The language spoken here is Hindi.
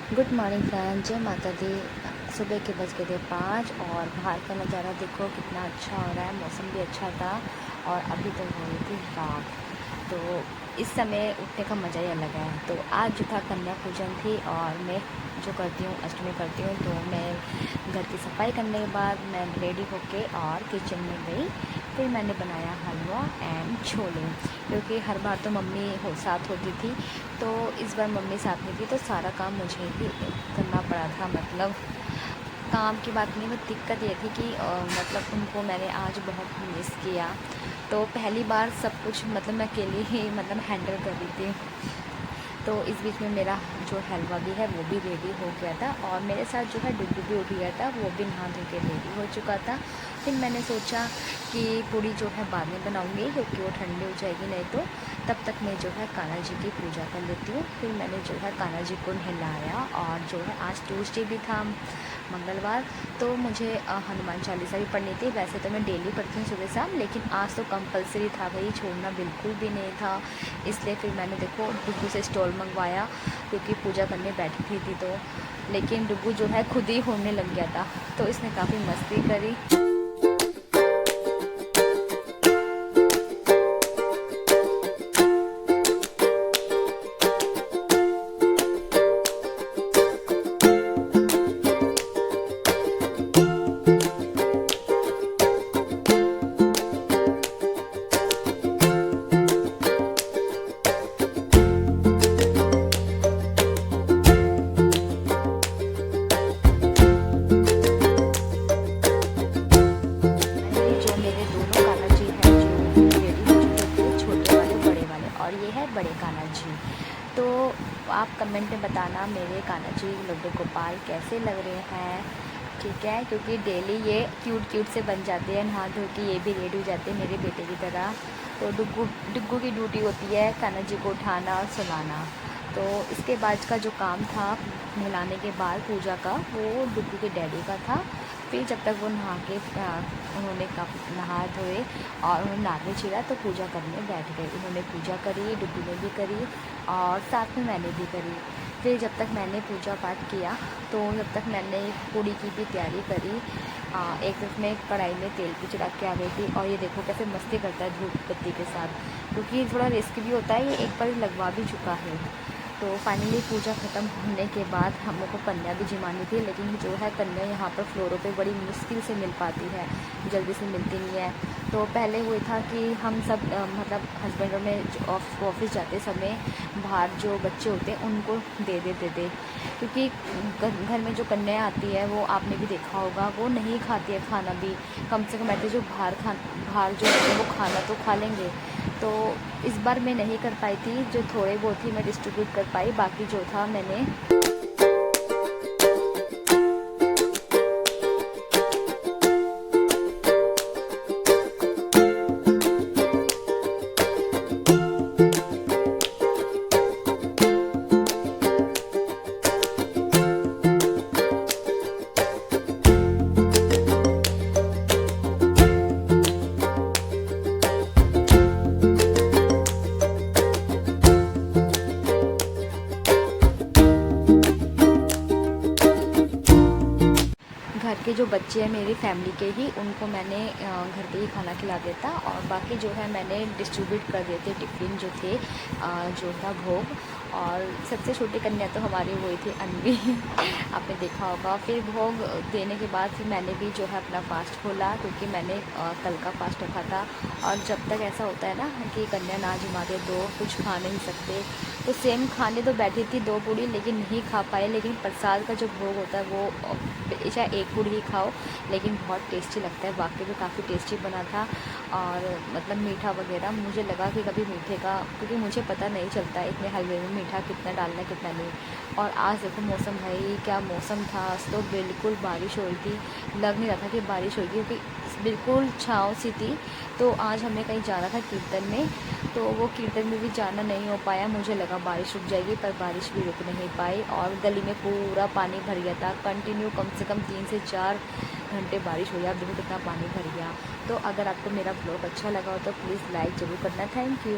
गुड मॉर्निंग फ्रेंड, जय माता दी। सुबह के बज गए थे 5 और बाहर का नज़ारा देखो कितना अच्छा हो रहा है। मौसम भी अच्छा था और अभी तो हो रही थी रात। तो इस समय उठने का मज़ा ही अलग है। तो आज जो था कन्या पूजन थी और मैं जो करती हूँ अष्टमी करती हूँ, तो मैं घर की सफाई करने के बाद मैं रेडी होके और किचन में गई। फिर मैंने बनाया हलवा एंड छोले, क्योंकि हर बार तो मम्मी साथ होती थी, तो इस बार मम्मी साथ नहीं थी, तो सारा काम मुझे ही करना पड़ा था। मतलब काम की बात नहीं, बस दिक्कत ये थी कि मतलब उनको मैंने आज बहुत मिस किया। तो पहली बार सब कुछ मतलब मैं अकेले ही मतलब हैंडल कर रही थी। तो इस बीच में मेरा जो हलवा भी है वो भी रेडी हो गया था और मेरे साथ जो है डुग्गू भी उठ गया था, वो भी नहा धो के रेडी हो चुका था। फिर मैंने सोचा कि पूड़ी जो है बाद में बनाऊंगी, क्योंकि वो ठंडी हो जाएगी, नहीं तो तब तक मैं जो है कान्हा जी की पूजा कर लेती हूँ। फिर मैंने जो है कान्हा जी को नहलाया और जो है आज ट्यूसडे भी था, मंगलवार, तो मुझे हनुमान चालीसा भी पढ़नी थी। वैसे तो मैं डेली पढ़ती हूँ सुबह शाम, लेकिन आज तो कंपलसरी था भाई, छोड़ना बिल्कुल भी नहीं था। इसलिए फिर मैंने देखो डुग्गू से स्टॉल मंगवाया, क्योंकि पूजा करने बैठी थी तो। लेकिन डुग्गू जो है खुद ही होने लग गया था, तो इसने काफ़ी मस्ती करी। जो मेरे दोनों कान्हा जी हैं जो रेडी हो चुके थे, छोटे वाले बड़े वाले, और ये है बड़े कान्हा जी। तो आप कमेंट में बताना मेरे कान्हा जी लड्डू गोपाल कैसे लग रहे हैं, ठीक है। क्योंकि डेली ये क्यूट क्यूट से बन जाते हैं, नहा धो के ये भी रेडी हो जाते हैं मेरे बेटे की तरह। तो डुग्गू डुग्गू की ड्यूटी होती है कान्हा जी को उठाना और सुलाना। तो इसके बाद का जो काम था नहलाने के बाद पूजा का, वो डुग्गू के डैडी का था। फिर जब तक वो नहा के उन्होंने नहा धोए और उन्होंने नारियल चीरा, तो पूजा करने बैठ गए। उन्होंने पूजा करी, डुग्गू ने भी करी और साथ में मैंने भी करी। फिर जब तक मैंने पूजा पाठ किया, तो जब तक मैंने पूड़ी की भी तैयारी करी। एक तरफ में कढ़ाई में तेल भी चढ़ा के आ गई थी, और ये देखो कैसे मस्ती करता है धूप बत्ती के साथ, क्योंकि थोड़ा रिस्क भी होता है। ये एक बार लगवा भी चुका है। तो फाइनली पूजा ख़त्म होने के बाद हम लोग को कन्या भी जिमानी थी, लेकिन जो है कन्या यहाँ पर फ्लोरों पे बड़ी मुश्किल से मिल पाती है, जल्दी से मिलती नहीं है। तो पहले हुआ था कि हम सब मतलब हस्बैंड और मैं ऑफिस जाते समय बाहर जो बच्चे होते हैं उनको दे देते थे, क्योंकि घर में जो कन्या आती है वो आपने भी देखा होगा, वो नहीं खाती है खाना भी। कम से कम ऐसे जो बाहर जो होते हैं वो खाना तो खा लेंगे। तो इस बार मैं नहीं कर पाई थी, जो थोड़े बहुत ही मैं डिस्ट्रीब्यूट कर पाई, बाकी जो था मैंने घर के जो बच्चे हैं मेरी फैमिली के ही, उनको मैंने घर पे ही खाना खिला देता, और बाकी जो है मैंने डिस्ट्रीब्यूट कर देते टिफ़िन जो थे, जो था भोग। और सबसे छोटी कन्या तो हमारी वही थी अनवी आपने देखा होगा। फिर भोग देने के बाद फिर मैंने भी जो है अपना फास्ट खोला, क्योंकि मैंने कल का फास्ट रखा था। और जब तक ऐसा होता है ना कि कन्या ना जिमा दे दो कुछ खा नहीं सकते, तो सेम खाने तो बैठी थी 2 पूड़ी, लेकिन नहीं खा पाए। लेकिन प्रसाद का जो भोग होता है वो चाहे 1 पूड़ी ही खाओ, लेकिन बहुत टेस्टी लगता है। वाकई में काफ़ी टेस्टी बना था। और मतलब मीठा वगैरह मुझे लगा कि कभी मीठे का, क्योंकि मुझे पता नहीं चलता है इतने हलवे में मीठा कितना डालना है कितना नहीं। और आज देखो मौसम, भाई क्या मौसम था। आज तो बिल्कुल बारिश हो रही थी, लग नहीं रहा था कि बारिश होगी, क्योंकि बिल्कुल छाँव सी थी। तो आज हमें कहीं जाना था कीर्तन में, तो वो कीर्तन में भी जाना नहीं हो पाया। मुझे लगा बारिश रुक जाएगी, पर बारिश भी रुक नहीं पाई और गली में पूरा पानी भर गया था। कंटिन्यू कम से कम 3 से 4 घंटे बारिश हुई। आप देखो कितना पानी भर गया। तो अगर आपको मेरा ब्लॉग अच्छा लगा हो तो प्लीज़ लाइक ज़रूर करना। Thank you.